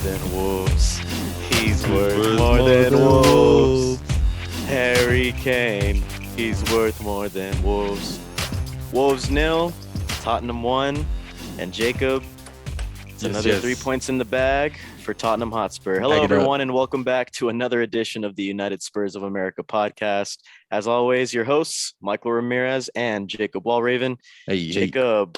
than wolves. He's worth Worth more than wolves. wolves. Harry Kane. He's worth more than wolves. Wolves nil, Tottenham 1, and Jacob. It's another 3 points in the bag for Tottenham Hotspur. Hello, Bag it up. everyone, and welcome back to another edition of the United Spurs of America podcast. As always, your hosts, Michael Ramirez and Jacob Walraven. Hey, Jacob,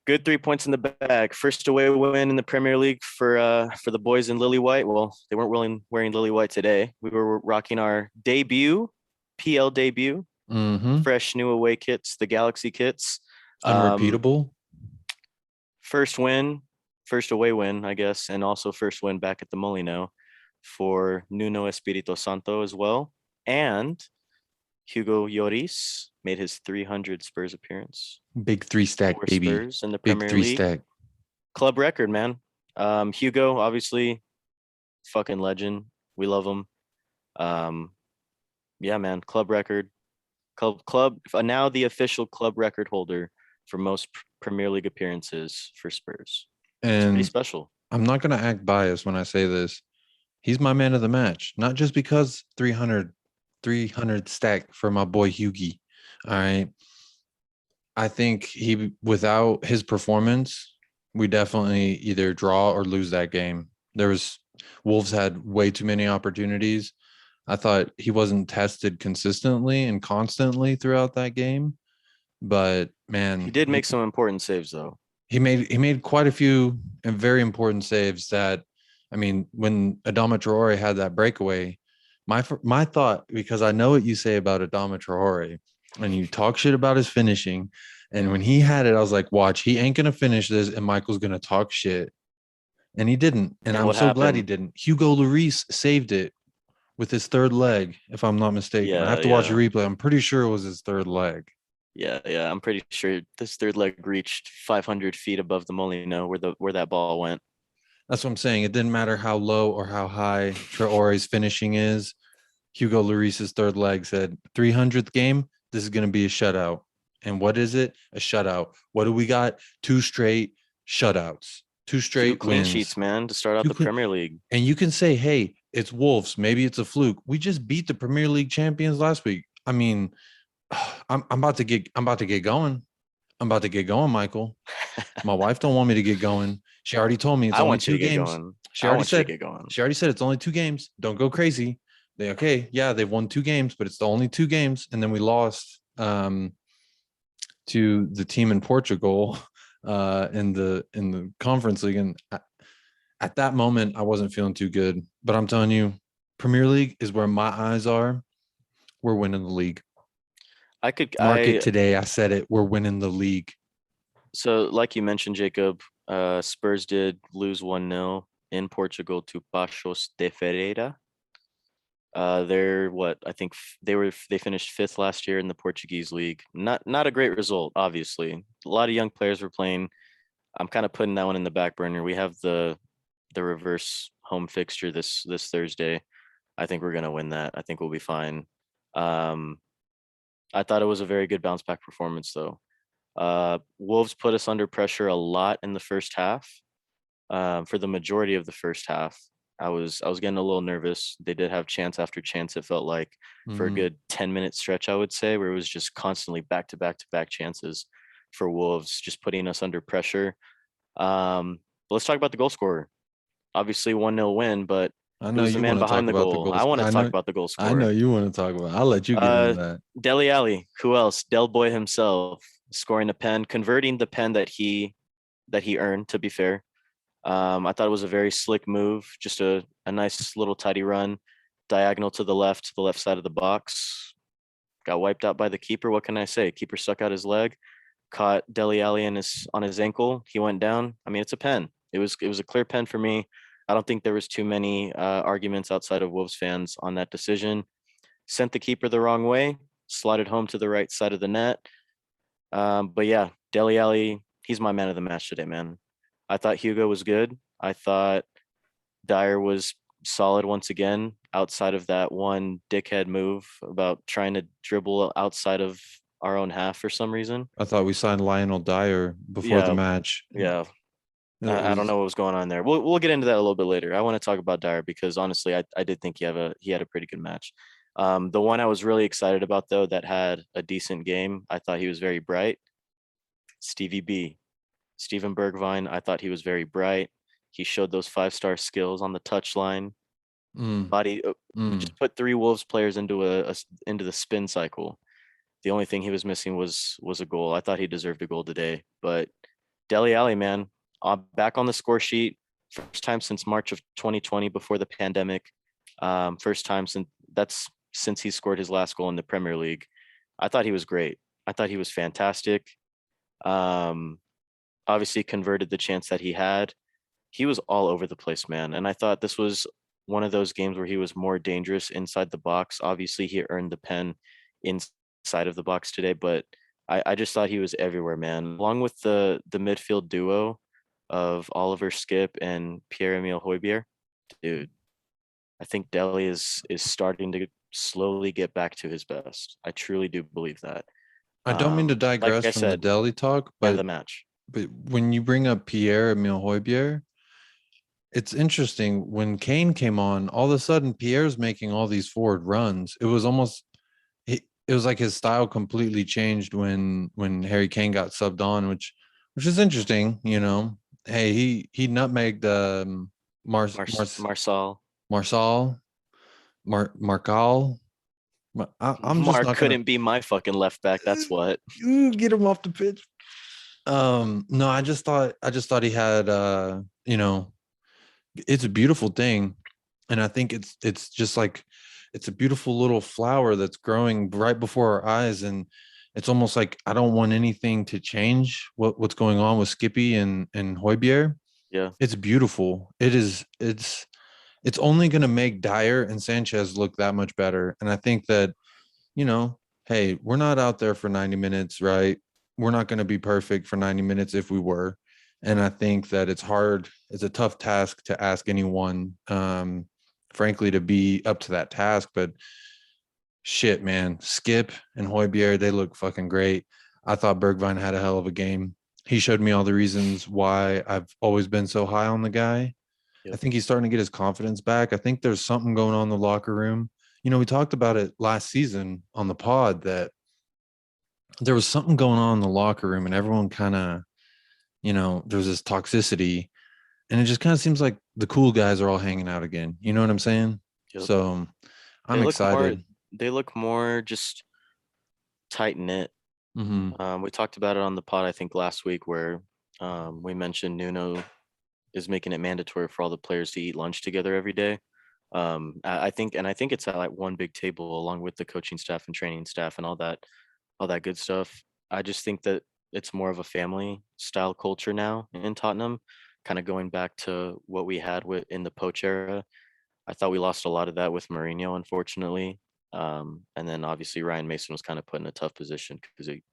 good 3 points in the bag. First away win in the Premier League for the boys in Lily White. Well, they weren't wearing Lily White today. We were rocking our PL debut. Fresh new away kits, the Galaxy kits. Unrepeatable. First away win, I guess, and also first win back at the Molineux for Nuno Espirito Santo as well. And Hugo Lloris made his 300 Spurs appearance. Big 3-stack, for baby. Spurs in the Big Premier League. 3-stack. Club record, man. Hugo, obviously, fucking legend. We love him. Yeah, man, club record. Club now the official club record holder for most Premier League appearances for Spurs. It's pretty And special. I'm not going to act biased when I say this. He's my man of the match, not just because 300 stack for my boy Hugo. All right. I think without his performance, we definitely either draw or lose that game. Wolves had way too many opportunities. I thought he wasn't tested consistently and constantly throughout that game, but man, He did make some important saves though. He made quite a few and very important saves that, I mean, when Adama Traore had that breakaway, my thought, because I know what you say about Adama Traore and you talk shit about his finishing, and when he had it, I was like, watch, he ain't going to finish this and Michael's going to talk shit. And he didn't. And I'm so glad he didn't. Hugo Lloris saved it with his third leg, if I'm not mistaken. I have to watch a replay. I'm pretty sure it was his third leg. Yeah. I'm pretty sure this third leg reached 500 feet above the Molineux where that ball went. That's what I'm saying. It didn't matter how low or how high Traore's finishing is. Hugo Lloris's third leg said, 300th game, this is going to be a shutout. And what is it? A shutout. What do we got? 2 straight shutouts. 2 straight clean wins. sheets, man, to start out the Premier League. And you can say, hey, it's Wolves. Maybe it's a fluke. We just beat the Premier League champions last week. I mean, I'm about to get going. I'm about to get going, Michael. My wife don't want me to get going. She already told me it's only 2 games. She already said it's only 2 games. Don't go crazy. They've won 2 games, but it's the only 2 games. And then we lost to the team in Portugal in the conference league. And at that moment, I wasn't feeling too good. But I'm telling you, Premier League is where my eyes are. We're winning the league. Mark it today. I said it. We're winning the league. So, like you mentioned, Jacob, Spurs did lose 1-0 in Portugal to Paços de Ferreira. I think they finished 5th last year in the Portuguese league. Not a great result, obviously. A lot of young players were playing. I'm kind of putting that one in the back burner. We have the reverse home fixture this Thursday. I think we're gonna win that. I think we'll be fine. I thought it was a very good bounce back performance though. Wolves put us under pressure a lot in the first half. For the majority of the first half, I was getting a little nervous. They did have chance after chance, it felt like, for a good 10-minute stretch, I would say, where it was just constantly back to back chances for Wolves, just putting us under pressure. But let's talk about the goal scorer. Obviously 1-0 win, but I know who's the man behind the goal? I want to talk about the goal scorer. I know you want to talk about it. I'll let you get into that. Dele. Who else? Del Boy himself, scoring a pen, converting the pen that he earned, to be fair. I thought it was a very slick move, just a nice little tidy run, diagonal to the left side of the box. Got wiped out by the keeper. What can I say? Keeper stuck out his leg, caught Dele Alli on his ankle. He went down. I mean, it's a pen. It was a clear pen for me. I don't think there was too many arguments outside of Wolves fans on that decision. Sent the keeper the wrong way, slotted home to the right side of the net. But yeah, Dele Alli, he's my man of the match today, man. I thought Hugo was good. I thought Dyer was solid once again, outside of that one dickhead move about trying to dribble outside of our own half for some reason. I thought we signed Lionel Dyer before the match. Yeah. It I don't was know what was going on there. We'll get into that a little bit later. I want to talk about Dyer because honestly, I did think he had a pretty good match. The one I was really excited about though that had a decent game, I thought he was very bright. Stevie B, Steven Bergwijn. I thought he was very bright. He showed those 5-star skills on the touchline. mm, Body mm. just put 3 Wolves players into into the spin cycle. The only thing he was missing was a goal. I thought he deserved a goal today, but Dele Alli, man, back on the score sheet. First time since March of 2020 before the pandemic. First time since he scored his last goal in the Premier League. I thought he was great. I thought he was fantastic. Um, Obviously converted the chance that he had. He was all over the place, man. And I thought this was one of those games where he was more dangerous inside the box. Obviously, he earned the pen inside of the box today, but I just thought he was everywhere, man. Along with the midfield duo of Oliver Skip and Pierre-Emile Højbjerg, dude, I think Dele is starting to slowly get back to his best. I truly do believe that. I don't mean to Like digress I from the said, Delhi talk, man of the match. but when you bring up Pierre-Emile Højbjerg, it's interesting. When Kane came on, all of a sudden Pierre's making all these forward runs. It was almost it was like his style completely changed when Harry Kane got subbed on, which is interesting. Hey, he nutmegged Marsal. Marsal Marcal. I'm just Mark not gonna couldn't be my fucking left back. That's what. get him off the pitch. No, I just thought he had it's a beautiful thing, and I think it's just like it's a beautiful little flower that's growing right before our eyes, and it's almost like I don't want anything to change what's going on with Skippy and Højbjerg. Yeah, It's beautiful. It's only going to make Dyer and Sanchez look that much better, and I think that hey, we're not out there for 90 minutes, right? We're not going to be perfect for 90 minutes if we were. And I think that it's a tough task to ask anyone, frankly, to be up to that task. But shit, man, Skip and Højbjerg, they look fucking great. I thought Bergwijn had a hell of a game. He showed me all the reasons why I've always been so high on the guy. I yep. think he's starting to get his confidence back. I think there's something going on in the locker room. We talked about it last season on the pod that there was something going on in the locker room and everyone kind of, there's this toxicity and it just kind of seems like the cool guys are all hanging out again. You know what I'm saying? Yep. So They I'm look more. excited. They look more just tight knit. Hmm. We talked about it on the pod, I think, last week, where we mentioned Nuno is making it mandatory for all the players to eat lunch together every day. I think it's at like one big table along with the coaching staff and training staff and all that good stuff. I just think that it's more of a family style culture now in Tottenham, kind of going back to what we had with in the Poach era. I thought we lost a lot of that with Mourinho, unfortunately. And then obviously Ryan Mason was kind of put in a tough position because he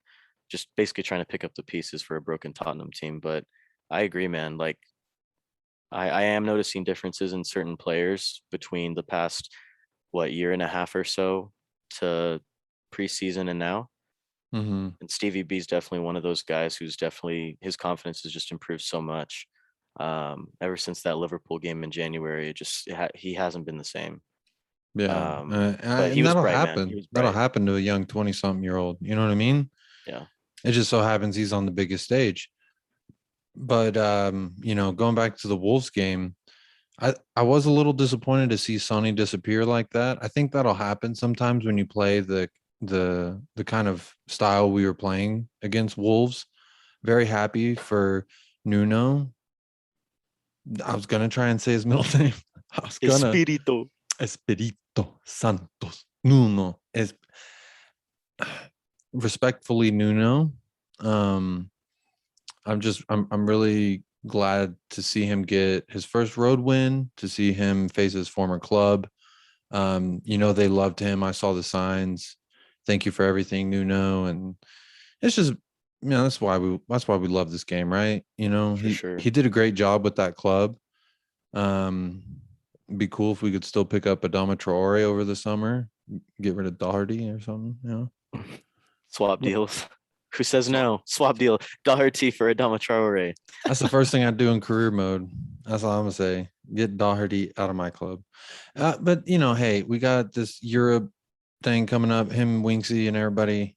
just basically trying to pick up the pieces for a broken Tottenham team. But I agree, man. Like I am noticing differences in certain players between the past year and a half or so to preseason and now. Hmm. And Stevie B is definitely one of those guys who's definitely his confidence has just improved so much. Ever since that Liverpool game in January, he hasn't been the same. Yeah. But he And was that'll bright, man. He happen. was That'll bright. happen to a young 20 something year old. You know what I mean? Yeah, It just so happens he's on the biggest stage. But going back to the Wolves game, I was a little disappointed to see Sonny disappear like that. I think that'll happen sometimes when you play the kind of style we were playing against Wolves. Very happy for Nuno. I was gonna try and say his middle name. I was gonna Espirito. Espirito Santos Nuno es respectfully Nuno. Um, I'm really glad to see him get his first road win, to see him face his former club. They loved him. I saw the signs. Thank you for everything, Nuno. And it's just, that's why we love this game, right? For He sure. did a great job with that club. It'd be cool if we could still pick up Adama Traore over the summer, get rid of Doherty or something. Swap deals. Who says no? Swap deal. Doherty for Adama Traore. That's the first thing I do in career mode. That's all I'm gonna say. Get Doherty out of my club. But hey, we got this Europe thing coming up. Him, Winksy, and everybody.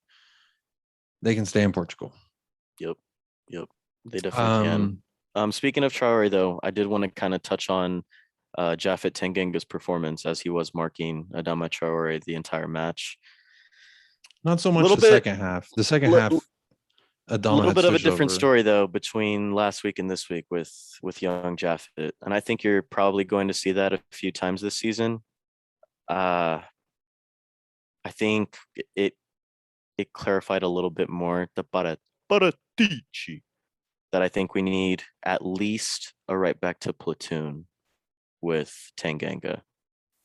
They can stay in Portugal. Yep. Yep. They definitely can. Um, Speaking of Traore, though, I did want to kind of touch on Japhet Tengenga's performance as he was marking Adama Traore the entire match. not so A much little the bit, second half. The second li- half, Adama little had bit of a switched different over. story though between last week and this week with young Japhet, and I think you're probably going to see that a few times this season. Uh, I think it clarified a little bit more the Paratici that I think we need at least a right back to platoon with Tanganga.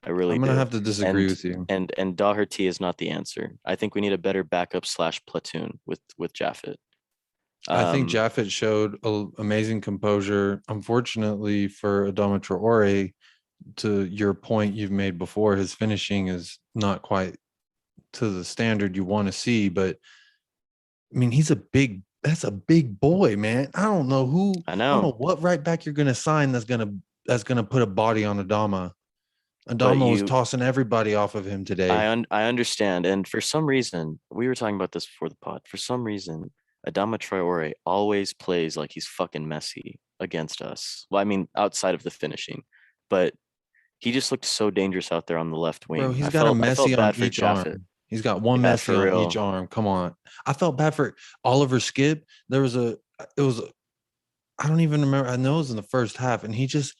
I really I'm gonna do. have to disagree And with you. and Doherty is not the answer. I think we need a better backup slash platoon with Japhet. I think Um, Jaffet showed amazing composure. Unfortunately for Adama Traore, to your point you've made before, his finishing is not quite to the standard you want to see. But I mean, that's a big boy, man. I I don't know know, what right back you're gonna sign that's gonna put a body on Adama. but Adama was tossing everybody off of him today. I understand. And for some reason, we were talking about this before the pod. For some reason, Adama Traore always plays like he's fucking Messi against us. Well, I mean, outside of the finishing, but he just looked so dangerous out there on the left Bro, wing. he's got a I felt Messi on bad for each Japhet. arm. He's got one Yeah, Messi for on each real. arm. Come on. I felt bad for Oliver Skip. It was, I don't even remember. I know it was in the first half, and he just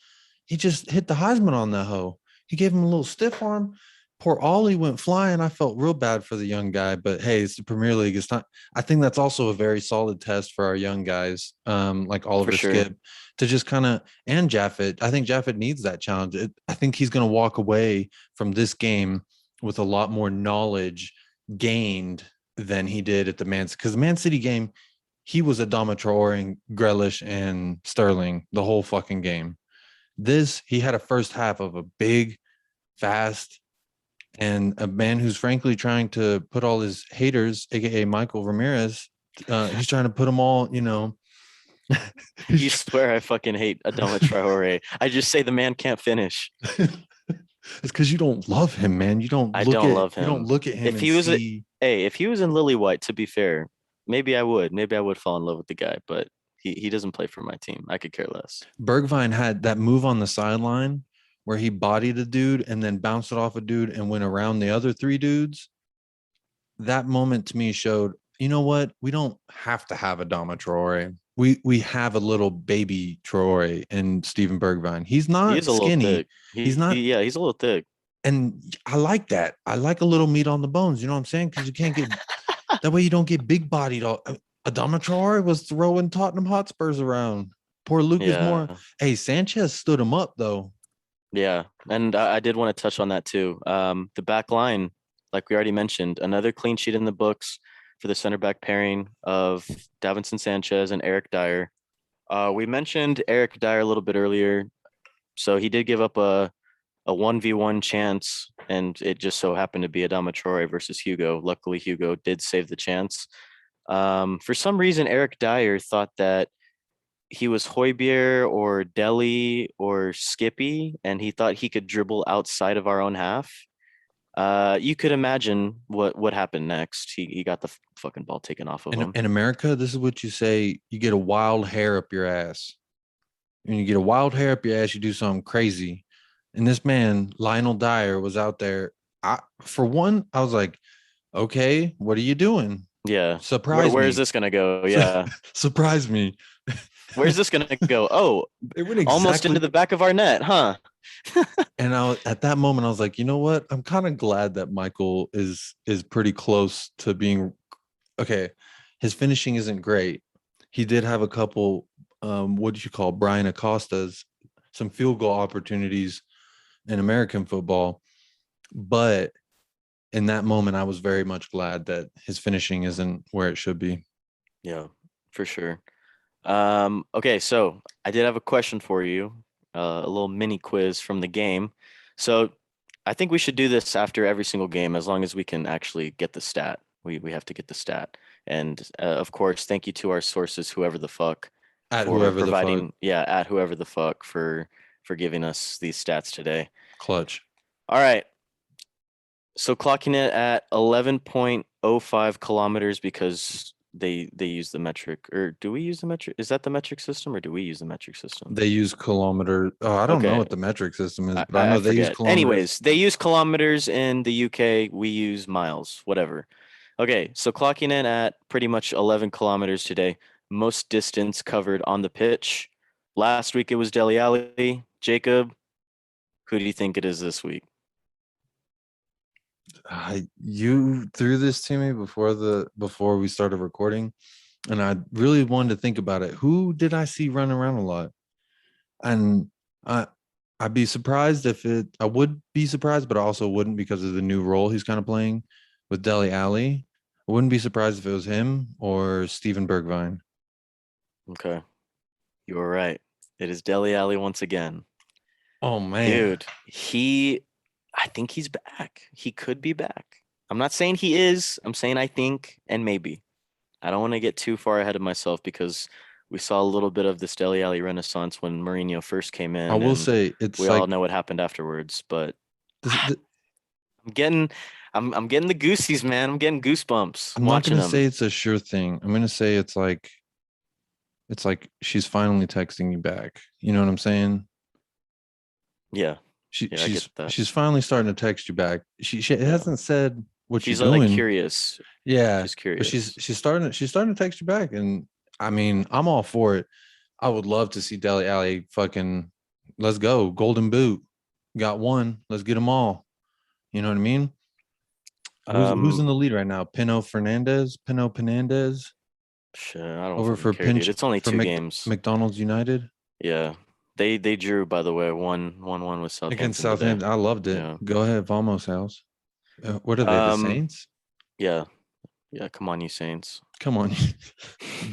hit the Heisman on that hoe. He gave him a little stiff arm. Poor Ollie went flying. I felt real bad for the young guy, but hey, it's the Premier League. It's not. I think that's also a very solid test for our young guys, like For Oliver sure. Skip, to just kind of and Jaffet. I think Jaffet needs that challenge. I think he's going to walk away from this game with a lot more knowledge gained than he did at the because the Man City game, he was Adama Traore and Grealish and Sterling the whole fucking game. This, he had a first half of a big, fast, and a man who's frankly trying to put all his haters, aka Michael Ramirez, he's trying to put them all, You swear I fucking hate Adama Traore. I just say the man can't finish. it's because you don't love him, man. I don't love You don't him. look at him If and he was a see. Hey, if he was in Lily White, to be fair, maybe I would. Maybe I would fall in love with the guy, but he doesn't play for my team. I could care less. Bergvine had that move on the sideline where he bodied a dude and then bounced it off a dude and went around the other three dudes. That moment to me showed, you know what? We don't have to have a Dama Traore. We have a little baby Traore and Steven Bergvine. He's He is not a little skinny. thick. He's not, Yeah, he's a little thick. and I like that. I like a little meat on the bones. You know what I'm saying? Because you can't get that way. You don't get big bodied. Adama Traore was throwing Tottenham Hotspurs around. Poor Lucas Moura. Yeah. Hey, Sanchez stood him up though. Yeah. And I did want to touch on that too. The back line, like we already mentioned, another clean sheet in the books for the center back pairing of Davinson Sanchez and Eric Dyer. We mentioned Eric Dyer a little bit earlier. So he did give up a 1v1 chance, and it just so happened to be Adama Traore versus Hugo. Luckily, Hugo did save the chance. For some reason, Eric Dyer thought that he was Hoybier or Dele or Skippy, and he thought he could dribble outside of our own half. You could imagine what happened next. He got the fucking ball taken off of him. In America, this is what you say: you get a wild hair up your ass. When you get a wild hair up your ass, you do something crazy. And this man, Lionel Dyer, was out there. For one, I was like, okay, what are you doing? Yeah. Surprise Where is me. this gonna go? Yeah. Surprise me. Where's this gonna go? Oh, It went almost exactly. into the back of our net, huh? And at that moment, I was like, you know what? I'm kind of glad that Michael is pretty close to being okay. His finishing isn't great. He did have a couple, what do you call Brian Acosta's, some field goal opportunities in American football. But in that moment, I was very much glad that his finishing isn't where it should be. Yeah, for sure. Okay, so I did have a question for you, a little mini quiz from the game. So I think we should do this after every single game, as long as we can actually get the stat. We have to get the stat. And of course, thank you to our sources, whoever the fuck, At for whoever the fuck. providing, yeah, at whoever the fuck for giving us these stats today. Clutch. All right. So clocking it at 11.05 kilometers because they use the metric, or do we use the metric? Is that the metric system, or do we use the metric system? They use kilometer. Oh, I don't know Okay, what the metric system is, I, but I I know they use forget. kilometers. Anyways, they use kilometers in the UK. We use miles, whatever. Okay, so clocking in at pretty much 11 kilometers today. Most distance covered on the pitch. Last week it was Dele Alli. Jacob, who do you think it is this week? You threw this to me before we started recording, and I really wanted to think about it. Who did I see run around a lot? And I I'd be surprised if it. I would be surprised, but I also wouldn't because of the new role he's kind of playing with Dele Alli. I wouldn't be surprised if it was him or Steven Bergwijn. Okay, you were right. It is Dele Alli once again. Oh man, Dude, I think he's back. He could be back. I'm not saying he is. I'm saying I think and maybe. I don't want to get too far ahead of myself because we saw a little bit of this Dele Alli renaissance when Mourinho first came I in, will and say it's we all like know what happened afterwards. But this, I'm getting, I'm getting the goosies, man. I'm getting goosebumps I'm not watching gonna say him. it's a sure thing. I'm gonna say it's like she's finally texting you back. You know what I'm saying? Yeah, She yeah, I get she's that. she's finally starting to text you back. She Yeah, hasn't said what you're she's like doing. curious. Yeah, She's but she's curious. she's starting she's starting to text you back, and I mean I'm all for it. I would love to see Dele Alli fucking let's go golden boot. Got one. Let's get them all. You know what I mean? Who's Um, in the lead right now? Pino Fernandez shit, I don't over fucking for care, dude. Pinch It's only for two games. McDonald's United Yeah, they drew, by the way, one with against Southampton today. Southampton. I loved it. Yeah. Go ahead, Vamos house. What are they? The Um. Saints? Yeah. Yeah. Come on, you Saints. Come on,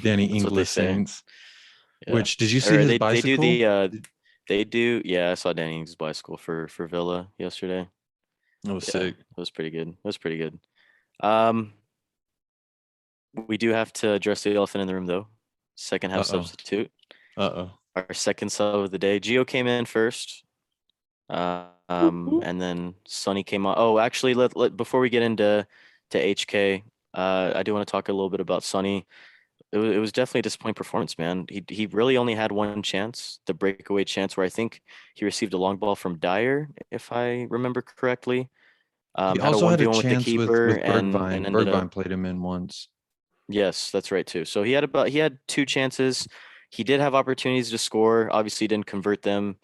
Danny That's what they Inglis say. Saints. Yeah. Which did you see Or his they do bicycle? the they do, yeah, I saw Danning's bicycle for Villa yesterday. It was Yeah, sick. it was pretty good. It was pretty good. Um, we do have to address the elephant in the room though. Second half Uh oh. substitute. Uh oh. Our second sub of the day. Gio came in first. And then Sonny came on. Oh, actually, let before we get into HK, I do want to talk a little bit about Sonny. It was definitely a disappointing performance, man. He really only had one chance, the breakaway chance, where I think he received a long ball from Dyer, if I remember correctly. He Had a also one had a v one with the chance with keeper and Bergvine. ended up. Bergvine played him in once. Yes, that's right too. So he had two chances. He did have opportunities to score. Obviously, didn't convert them.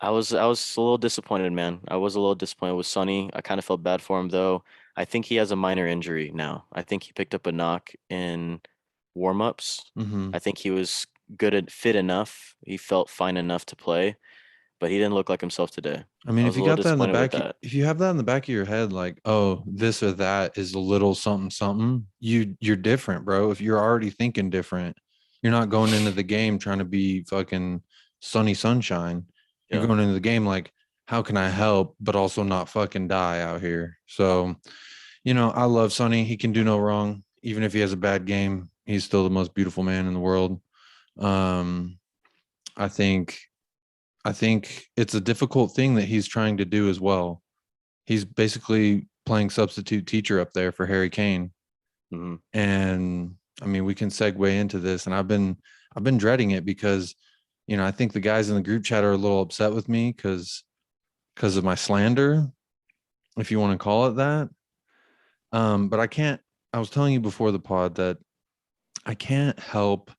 I was a little disappointed, man. I was a little disappointed with Sonny. I kind of felt bad for him though. I think he has a minor injury now. I think he picked up a knock in warm-ups. Hmm. I think he was fit enough. He felt fine enough to play, but he didn't look like himself today. I mean, I if was a you little got that in the disappointed with back, that. if you have that in the back of your head, like, oh, this or that is a little something, something, you're different, bro. If you're already thinking different, you're not going into the game trying to be fucking sunny sunshine. You're Yeah. going into the game like, how can I help, but also not fucking die out here? So, I love Sonny. He can do no wrong. Even if he has a bad game, he's still the most beautiful man in the world. Um, I think I think it's a difficult thing that he's trying to do as well. He's basically playing substitute teacher up there for Harry Kane. Hmm. And I mean, we can segue into this, and I've been dreading it because, I think the guys in the group chat are a little upset with me because of my slander, if you want to call it that. But I can't. I was telling you before the pod that I can't help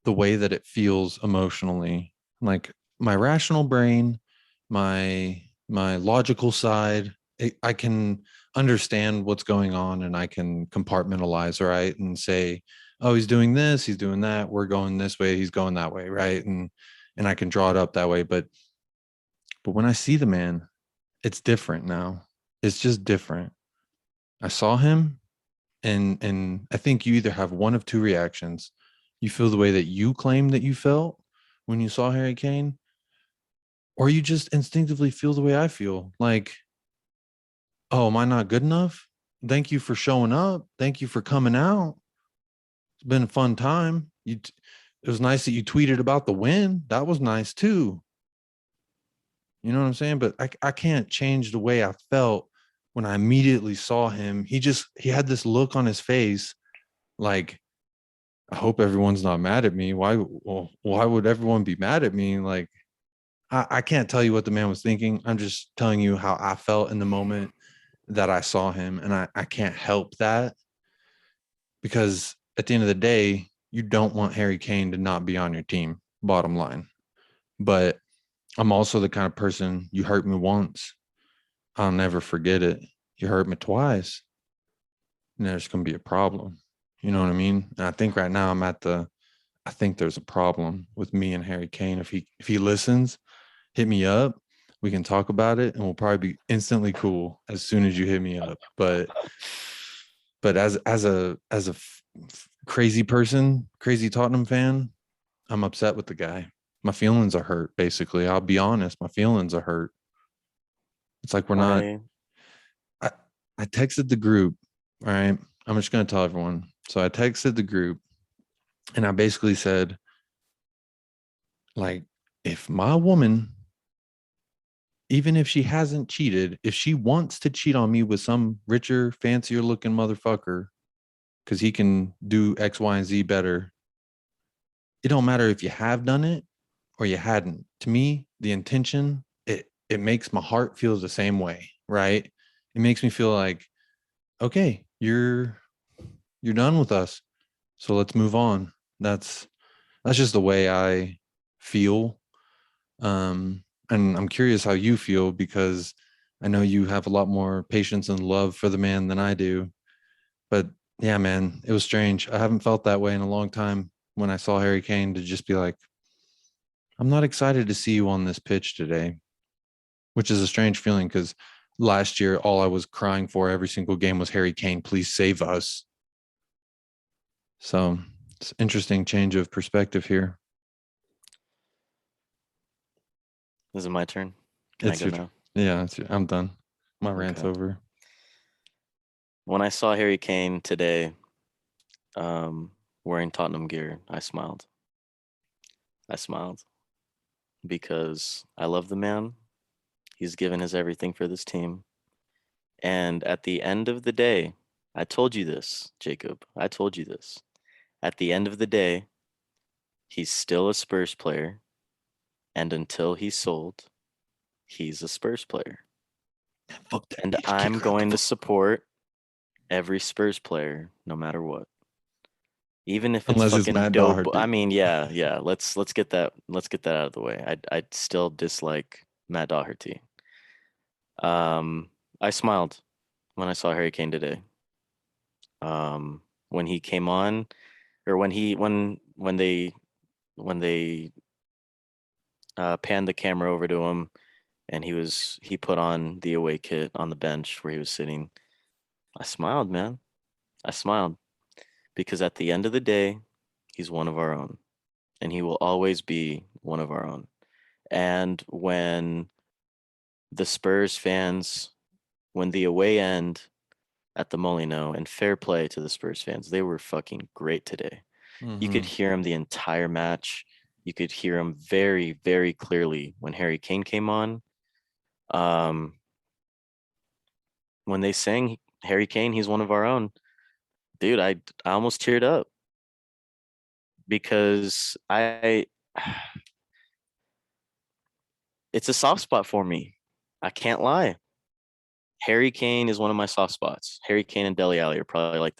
the way that it feels emotionally. Like my rational brain, my logical side, I can understand what's going on and I can compartmentalize, right? And say, oh, he's doing this, he's doing that, we're going this way, he's going that way, right? And I can draw it up that way. But when I see the man, it's different now. It's just different. I saw him and I think you either have one of two reactions. You feel the way that you claim that you felt when you saw Harry Kane, or you just instinctively feel the way I feel. Like, oh, am I not good enough? thank you for showing up. Thank you for coming out. It's been a fun time. It was nice that you tweeted about the win. That was nice too. You know what I'm saying? But I can't change the way I felt when I immediately saw him. He had this look on his face like, I hope everyone's not mad at me. Why would everyone be mad at me? Like, I can't tell you what the man was thinking. I'm just telling you how I felt in the moment that I saw him. And I can't help that, because at the end of the day, you don't want Harry Kane to not be on your team, bottom line. But I'm also the kind of person, you hurt me once, I'll never forget it. You hurt me twice, and there's going to be a problem. You know what I mean? And I think right now I think there's a problem with me and Harry Kane. If he listens, hit me up. We can talk about it, and we'll probably be instantly cool as soon as you hit me up. But as a crazy person, crazy Tottenham fan, I'm upset with the guy. My feelings are hurt, basically. I'll be honest, my feelings are hurt. It's like we're not. I I, I texted the group. All right. I'm just going to tell everyone. So I texted the group and I basically said, like, if my woman, even if she hasn't cheated, if she wants to cheat on me with some richer, fancier looking motherfucker, because he can do X, Y, and Z better, it don't matter if you have done it or you hadn't. To me, the intention, it makes my heart feel the same way, right? It makes me feel like, okay, you're done with us. So let's move on. That's just the way I feel. And I'm curious how you feel, because I know you have a lot more patience and love for the man than I do. But yeah, man, it was strange. I haven't felt that way in a long time when I saw Harry Kane, to just be like, I'm not excited to see you on this pitch today, which is a strange feeling, because last year all I was crying for every single game was, Harry Kane, please save us. So it's interesting change of perspective here. This is my turn. Can I It's go your, now? yeah, I'm done. My rant's Okay. over. When I saw Harry Kane today, wearing Tottenham gear, I smiled. I smiled because I love the man. He's given his everything for this team. And at the end of the day, I told you this, Jacob. I told you this. At the end of the day, he's still a Spurs player. And until he's sold, he's a Spurs player. Fuck that And bitch. Kick I'm her out the going to fuck. support every Spurs player no matter what. Even if it's Unless it's fucking Matt dope. I Doherty. mean, yeah. Let's get that out of the way. I'd still dislike Matt Doherty. Um, I smiled when I saw Harry Kane today. When he came on, or when they panned the camera over to him, and he put on the away kit on the bench where he was sitting. I smiled, man. I smiled because at the end of the day, he's one of our own, and he will always be one of our own. And when the Spurs fans, when the away end at the Molineux, and fair play to the Spurs fans, they were fucking great today. You could Mm-hmm. hear him the entire match. You could hear him very, very clearly when Harry Kane came on. Um, when they sang Harry Kane, he's one of our own. Dude, I almost teared up because I it's a soft spot for me. I can't lie. Harry Kane is one of my soft spots. Harry Kane and Dele Alli are probably like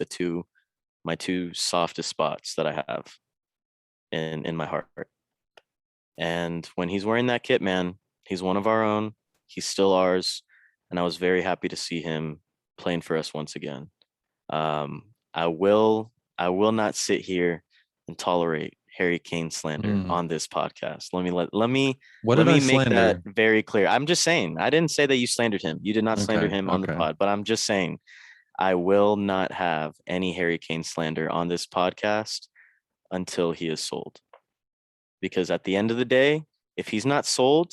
my two softest spots that I have in my heart. And when he's wearing that kit, man, he's one of our own. He's still ours, and I was very happy to see him playing for us once again. I will not sit here and tolerate Harry Kane slander Mm. on this podcast. Let me What let did I me make that slander? very clear. I'm just saying, I didn't say that you slandered him. You did not slander Okay. him on the Okay. pod, but I'm just saying I will not have any Harry Kane slander on this podcast until he is sold. Because at the end of the day, if he's not sold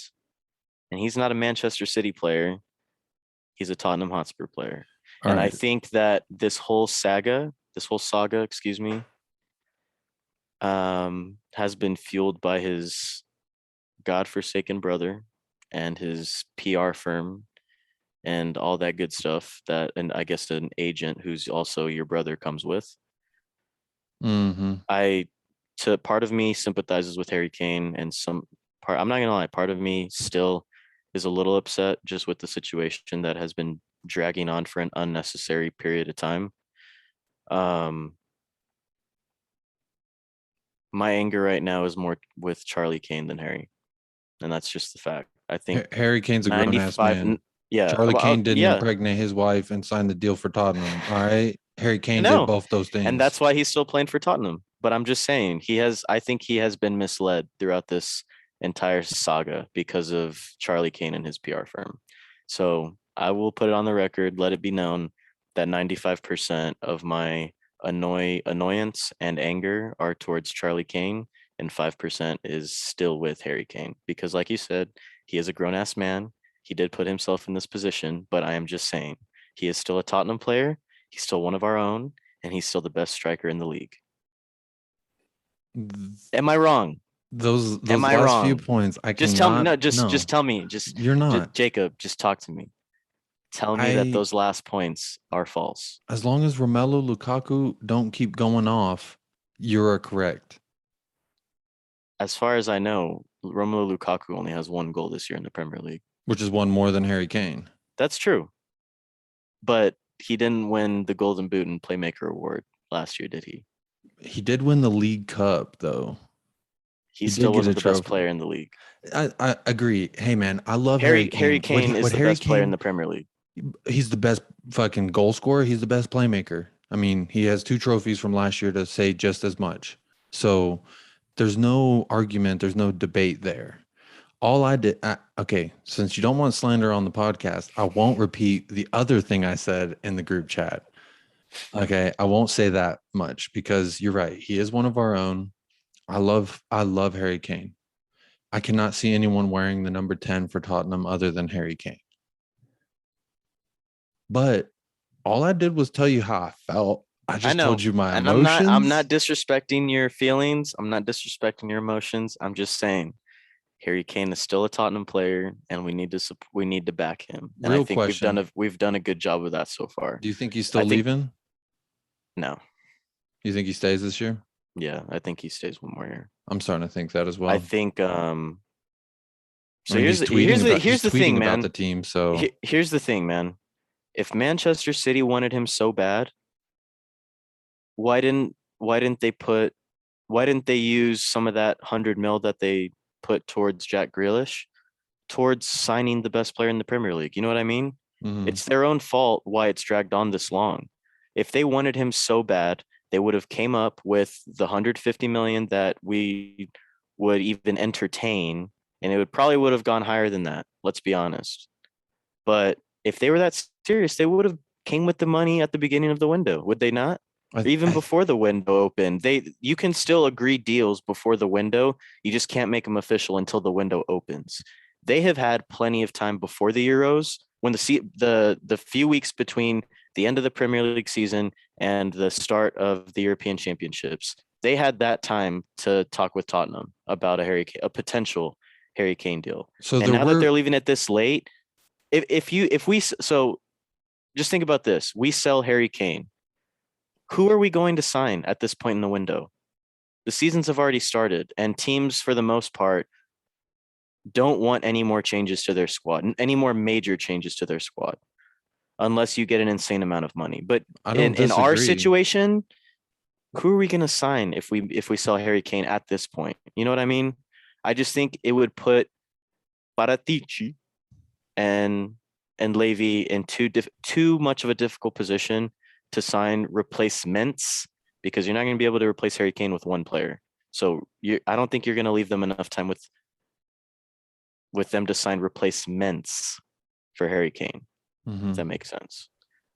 and he's not a Manchester City player, he's a Tottenham Hotspur player. All And I right. think that this whole saga, excuse me, has been fueled by his godforsaken brother and his PR firm and all that good stuff that, and I guess an agent who's also your brother comes with. Mm-hmm. I to part of me sympathizes with Harry Kane, and some part, I'm not gonna lie, part of me still is a little upset just with the situation that has been dragging on for an unnecessary period of time. Um, my anger right now is more with Charlie Kane than Harry, and that's just the fact. I think Harry Kane's a grown ass 95, man. yeah, Charlie well, Kane didn't yeah, impregnate his wife and sign the deal for Tottenham. All right. Harry I Kane did know. both those And things. that's why he's still playing for Tottenham. But I'm just saying, I think he has been misled throughout this entire saga because of Charlie Kane and his PR firm. So I will put it on the record, let it be known that 95% of my annoyance and anger are towards Charlie Kane, and 5% is still with Harry Kane. Because, like you said, he is a grown ass man. He did put himself in this position, but I am just saying, he is still a Tottenham player. He's still one of our own, and he's still the best striker in the league. Am I wrong? Am Those I last few wrong? points, I Just tell me. cannot. No, just No, tell me. you're Just not. Jacob, just talk to me. Tell me that I those last points are false. As long as Romelu Lukaku don't keep going off, you're correct. As far as I know, Romelu Lukaku only has one goal this year in the Premier League. Which is one more than Harry Kane. That's true, but he didn't win the Golden Boot and Playmaker award last year, did he? He did win the League Cup, though. He He did still get a wasn't the best trophy. player in the league. I agree. Hey man, I love Harry Harry Kane. Kane is What the Harry best player in Kane, the Premier League. he's the best fucking goal scorer. He's the best playmaker. I mean, he has two trophies from last year to say just as much. So there's no argument. There's no debate there. All I did, okay, since you don't want slander on the podcast, I won't repeat the other thing I said in the group chat. Okay, I won't say that much because you're right. He is one of our own. I love Harry Kane. I cannot see anyone wearing the number 10 for Tottenham other than Harry Kane. But all I did was tell you how I felt. I I just told know. you my And I'm not emotions. disrespecting your feelings. I'm not disrespecting your emotions. I'm just saying Harry Kane is still a Tottenham player, and we need to back him. And I Real think question. we've done a good job of that so far. Do you think he's I still think leaving? no. You think he stays this year? Yeah, I think he stays one more year. I'm starting to think that as I well. think I so mean, here's he's the tweeting thing, about the man. team, so Here's the thing, man. If Manchester City wanted him so bad, why didn't they use some of that 100 mil that they put towards Jack Grealish towards signing the best player in the Premier League? You know what I mean? mhm. It's their own fault why it's dragged on this long. If they wanted him so bad, they would have came up with the 150 million that we would even entertain, and it would have gone higher than that. Let's be honest. But if they were that serious, they would have came with the money at the beginning of the window, would they not? Even I before the window opened, you can still agree deals before the window. You just can't make them official until the window opens. They have had plenty of time before the Euros, when the few weeks between the end of the Premier League season and the start of the European Championships. They had that time to talk with Tottenham about a potential Harry Kane deal. so And there now that were they're leaving it this late, if we so just think about this, we sell Harry Kane. Who are we going to sign at this point in the window? The seasons have already started, and teams, for the most part, don't want any more changes to their squad, any more major changes to their squad, unless you get an insane amount of money. But I don't in our disagree. situation, who are we going to sign if we sell Harry Kane at this point? You know what I mean? I just think it would put Paratici and Levy in too much of a difficult position to sign replacements, because you're not going to be able to replace Harry Kane with one player. So I don't think you're going to leave them enough time with them to sign replacements for Harry Kane, if Mhm. that makes sense.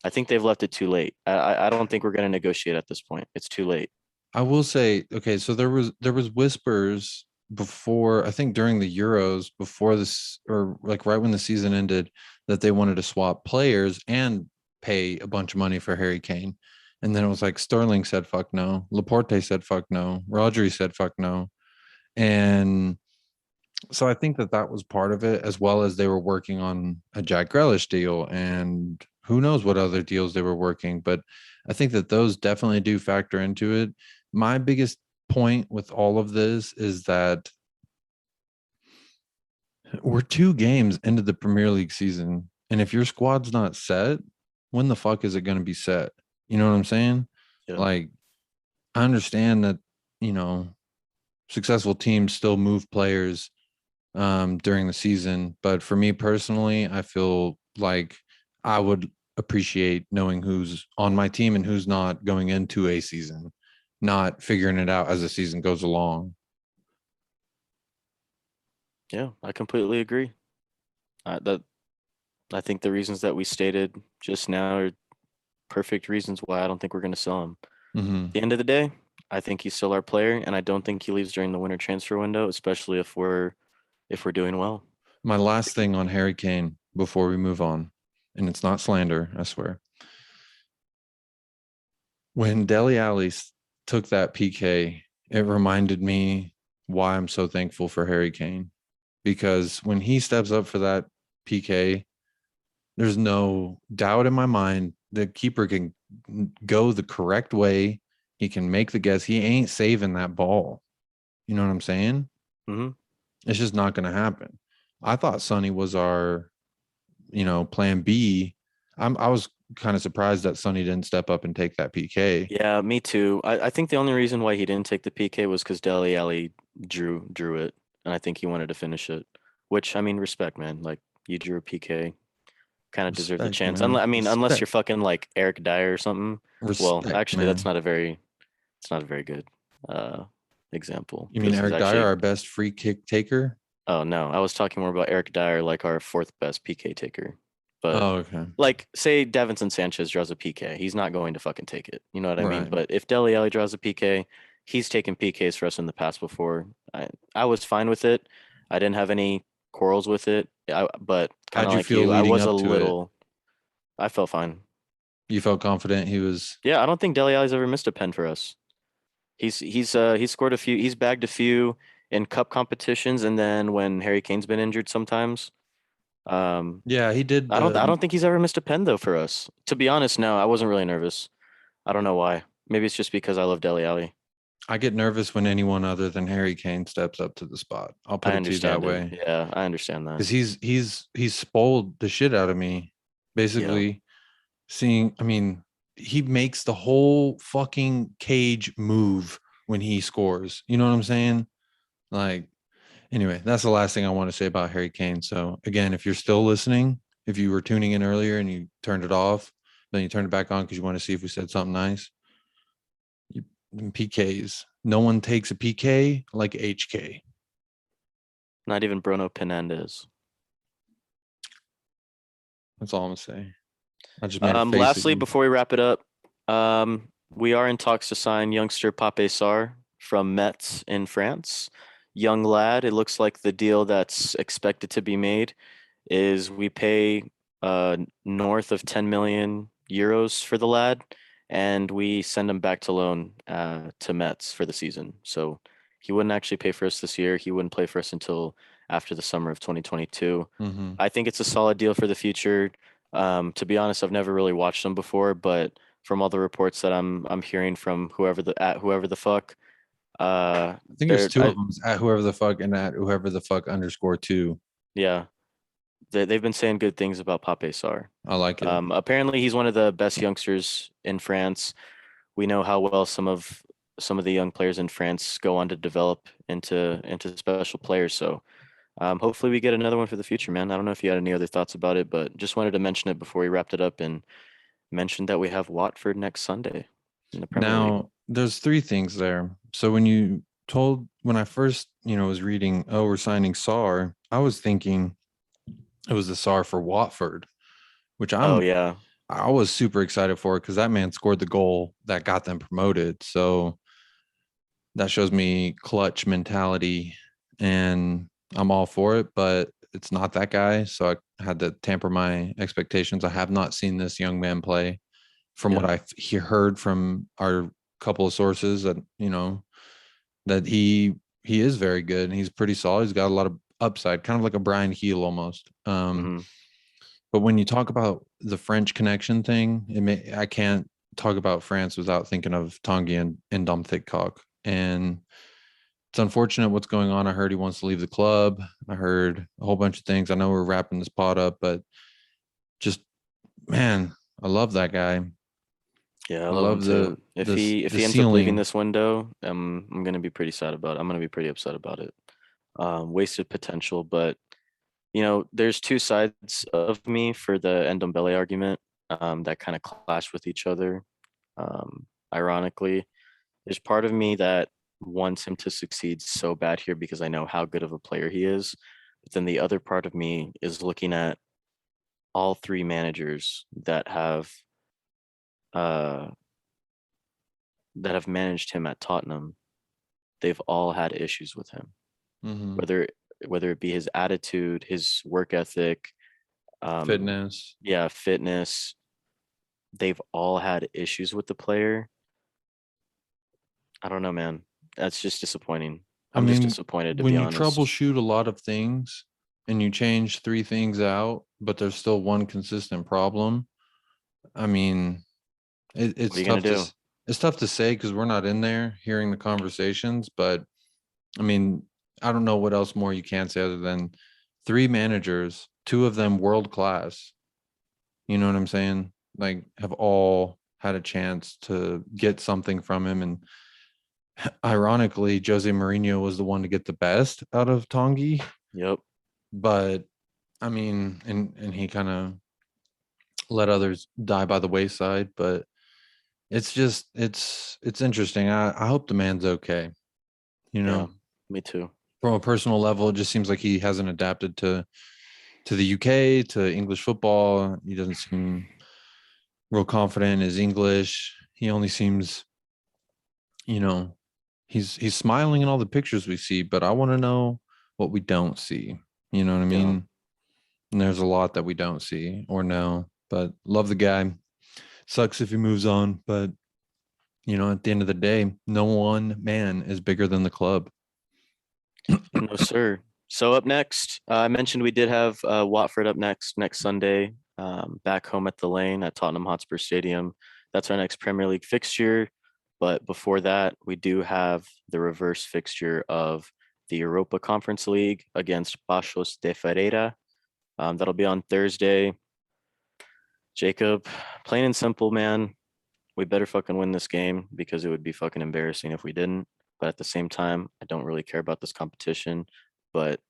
I think they've left it too late. I don't think we're going to negotiate at this point. It's too late. I will say, okay, so there was whispers before, I think during the Euros, before this, or like right when the season ended, that they wanted to swap players and pay a bunch of money for Harry Kane. And then it was like Sterling said fuck no, Laporte said fuck no, Rodri said fuck no. And so I think that that was part of it, as well as they were working on a Jack Grealish deal, and who knows what other deals they were working. But I think that those definitely do factor into it. My biggest point with all of this is that we're 2 games into the Premier League season. And if your squad's not set, when the fuck is it going to be set? You know what I'm saying? Yeah. Like, I understand that, you know, successful teams still move players during the season. But for me personally, I feel like I would appreciate knowing who's on my team and who's not going into a season, not figuring it out as the season goes along. Yeah, I completely agree. That I think the reasons that we stated just now are perfect reasons why I don't think we're going to sell him. Mm-hmm. At the end of the day, I think he's still our player, and I don't think he leaves during the winter transfer window, especially if we're doing well. My last thing on Harry Kane before we move on, and it's not slander, I swear. When Dele Alli took that PK, it reminded me why I'm so thankful for Harry Kane. Because when he steps up for that PK, there's no doubt in my mind the keeper can go the correct way. He can make the guess. He ain't saving that ball. You know what I'm saying? Hmm. It's just not going to happen. I thought Sonny was our, plan B. I was kind of surprised that Sonny didn't step up and take that PK. Yeah, me too. I think the only reason why he didn't take the PK was because Dele Alli drew it, and I think he wanted to finish it. Which, I mean, respect, man. Like, you drew a PK, kind of deserve the Respect, chance. man. Unless you're Respect. fucking like Eric Dyer or something. Well, Respect, actually, man. it's not a very good uh example You mean because he's Eric Dyer, actually. our best free kick taker? Oh no, I was talking more about Eric Dyer, like our fourth best PK taker. But Oh, okay. like, say Davinson Sanchez draws a PK, he's not going to fucking take it. You know what I mean? Right. But if Dele Alli draws a PK, he's taken PKs for us in the past before. I was fine with it. I didn't have any quarrels with it. But kind How'd of you like feel you, I leading was a up to it? little. I felt fine. You felt confident he was. Yeah, I don't think Dele Alli's ever missed a pen for us. He's scored a few. He's bagged a few in cup competitions, and then when Harry Kane's been injured sometimes. Um, Yeah, he did I the. don't think he's ever missed a pen though for us. To be honest, no, I wasn't really nervous. I don't know why. Maybe it's just because I love Dele Alli. I get nervous when anyone other than Harry Kane steps up to the spot. I'll I put it to you that understand it. way. Yeah, I understand that. Because he's spoiled the shit out of me. Yeah. Basically, seeing, I mean, he makes the whole fucking cage move when he scores. You know what I'm saying? Like, anyway, that's the last thing I want to say about Harry Kane. So again, if you're still listening, if you were tuning in earlier and you turned it off, then you turned it back on because you want to see if we said something nice. You, PKs. No one takes a PK like HK. Not even Bruno Penandes. That's all I'm gonna say. I just made a face at Lastly, you. before we wrap it up, we are in talks to sign youngster Pape Sarr from Metz in France. Young lad. It looks like the deal that's expected to be made is we pay north of 10 million euros for the lad, and we send him back to loan to Metz for the season. So he wouldn't actually pay for us this year. He wouldn't play for us until after the summer of 2022. Mm-hmm. I think it's a solid deal for the future. To be honest, I've never really watched them before, but from all the reports that I'm hearing from whoever the fuck, I think there's they're two of them at whoever the fuck and at whoever the fuck underscore two. yeah, they've been saying good things about Pape Sarr. I like it. Apparently, he's one of the best youngsters in France. We know how well some of the young players in France go on to develop into special players. So hopefully, we get another one for the future, man. I don't know if you had any other thoughts about it, but just wanted to mention it before we wrapped it up and mentioned that we have Watford next Sunday in the Premier League. Now, there's 3 things there. So when I first, was reading, oh, we're signing Sar, I was thinking it was the Sar for Watford, which Oh yeah, I was super excited for because that man scored the goal that got them promoted. So that shows me clutch mentality and I'm all for it, but it's not that guy. So I had to temper my expectations. I have not seen this young man play. From what Yeah. I heard from our couple of sources, that that he is very good and he's pretty solid. He's got a lot of upside, kind of like a Brian Heel almost. Hmm. But when you talk about the French connection thing, I can't talk about France without thinking of Tanguy and Dom Thickcock. And it's unfortunate what's going on. I heard he wants to leave the club. I heard a whole bunch of things. I know we're wrapping this pod up, but just, man, I love that guy. Yeah, I I love him love too. If the he ends up leaving ceiling. this window, I'm gonna be pretty sad about it. I'm gonna be pretty upset about it. Wasted potential, but there's two sides of me for the Ndombele argument that kind of clash with each other. Ironically, there's part of me that wants him to succeed so bad here because I know how good of a player he is. But then the other part of me is looking at all three managers uh, that have managed him at Tottenham. They've all had issues with him, Mhm. whether it be his attitude, his work ethic, um, Fitness. yeah, fitness. They've all had issues with the player. I don't know, man. That's just disappointing. I I'm just mean, disappointed, to be when you honest. troubleshoot a lot of things and you change three things out, but there's still one consistent problem, I mean, What are you gonna do? it's tough to say because we're not in there hearing the conversations. But I mean, I don't know what else more you can say other than three managers, two of them world class. You know what I'm saying? Like, have all had a chance to get something from him. And ironically, Jose Mourinho was the one to get the best out of Tongi. Yep. But I mean, and he kind of let others die by the wayside. But it's just it's interesting. I hope the man's okay. You Yeah. know, Me too. from a personal level, it just seems like he hasn't adapted to the UK, to English football. He doesn't seem real confident in his English. He only seems, you know, he's smiling in all the pictures we see, but I want to know what we don't see. You know what I Yeah. mean? And there's a lot that we don't see or know. But love the guy. Sucks if he moves on, but at the end of the day, no one man is bigger than the club. No, sir. So up next, I mentioned we did have Watford up next Sunday, back home at the Lane at Tottenham Hotspur Stadium. That's our next Premier League fixture. But before that, we do have the reverse fixture of the Europa Conference League against Paços de Ferreira. That'll be on Thursday. Jacob, plain and simple, man, we better fucking win this game because it would be fucking embarrassing if we didn't. But at the same time, I don't really care about this competition, but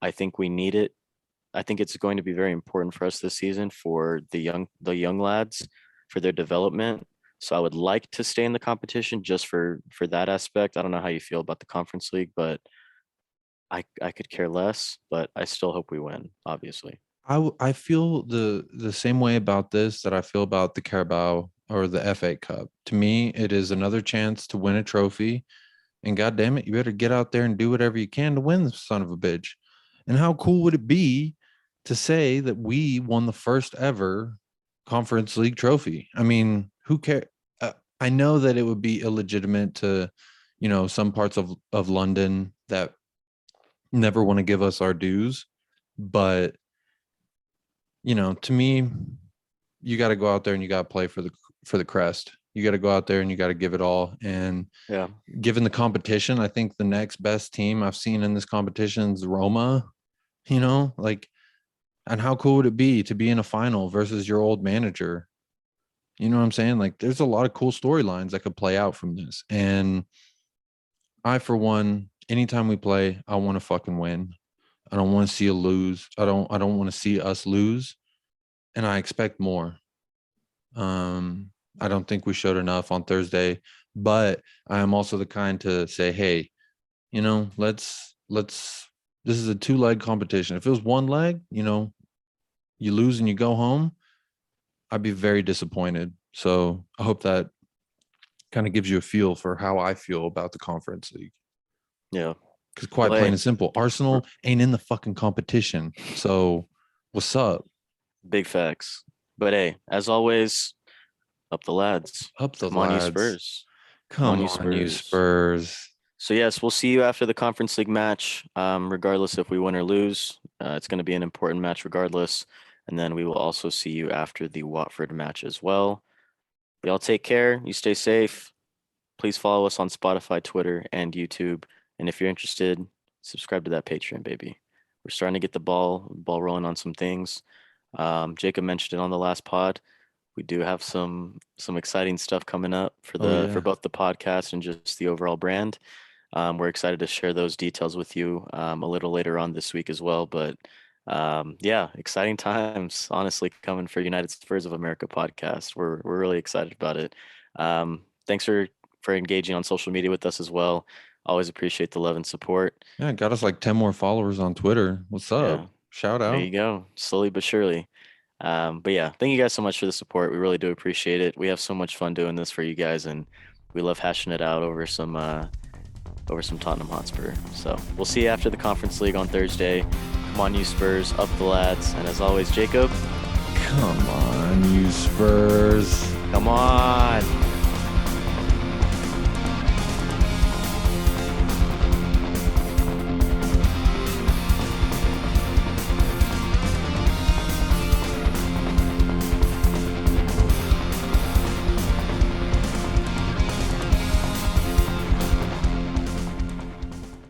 I think we need it. I think it's going to be very important for us this season for the young lads for their development. So I would like to stay in the competition just for that aspect. I don't know how you feel about the conference league, but I could care less, but I still hope we win, obviously. I feel the same way about this that I feel about the Carabao or the FA Cup. To me, it is another chance to win a trophy. And God damn it, you better get out there and do whatever you can to win the son of a bitch. And how cool would it be to say that we won the first ever Conference League trophy? I mean, who cares? I know that it would be illegitimate to, some parts of London that never want to give us our dues, but to me, you got to go out there and you got to play for the crest. You got to go out there and you got to give it all. And Yeah. given the competition, I think the next best team I've seen in this competition is Roma. Like, and how cool would it be to be in a final versus your old manager? You know what I'm saying? Like, there's a lot of cool storylines that could play out from this. And I, for one, anytime we play, I want to fucking win. I don't want to see a lose. I don't want to see us lose. And I expect more. Um, I don't think we showed enough on Thursday, but I am also the kind to say, hey, let's this is a two-leg competition. If it was one leg, you lose and you go home, I'd be very disappointed. So I hope that kind of gives you a feel for how I feel about the conference league. Yeah. Because quite Well, plain hey, and simple, Arsenal ain't in the fucking competition. So What's up? Big facts. But hey, as always, up the lads. Up the Come on, you lads. Spurs. Come on, Come you on, you Spurs. Spurs. So yes, we'll see you after the Conference League match. Regardless if we win or lose, it's going to be an important match regardless. And then we will also see you after the Watford match as well. Y'all take care. You stay safe. Please follow us on Spotify, Twitter, and YouTube. And if you're interested, subscribe to that Patreon, baby. We're starting to get the ball rolling on some things. Jacob mentioned it on the last pod. We do have some exciting stuff coming up for Oh the for yeah. both the podcast and just the overall brand. We're excited to share those details with you a little later on this week as well. But yeah, exciting times, honestly, coming for United Spurs of America podcast. We're really excited about it. Thanks for engaging on social media with us as well. Always appreciate the love and support. Yeah, got us like 10 more followers on Twitter. What's up? Yeah, Shout there out. you go. Slowly but surely. But yeah, thank you guys so much for the support. We really do appreciate it. We have so much fun doing this for you guys, and we love hashing it out over some Tottenham Hotspur. So we'll see you after the Conference League on Thursday. Come on, you Spurs, up the lads. And as always, Jacob, Come on, you Spurs. come on.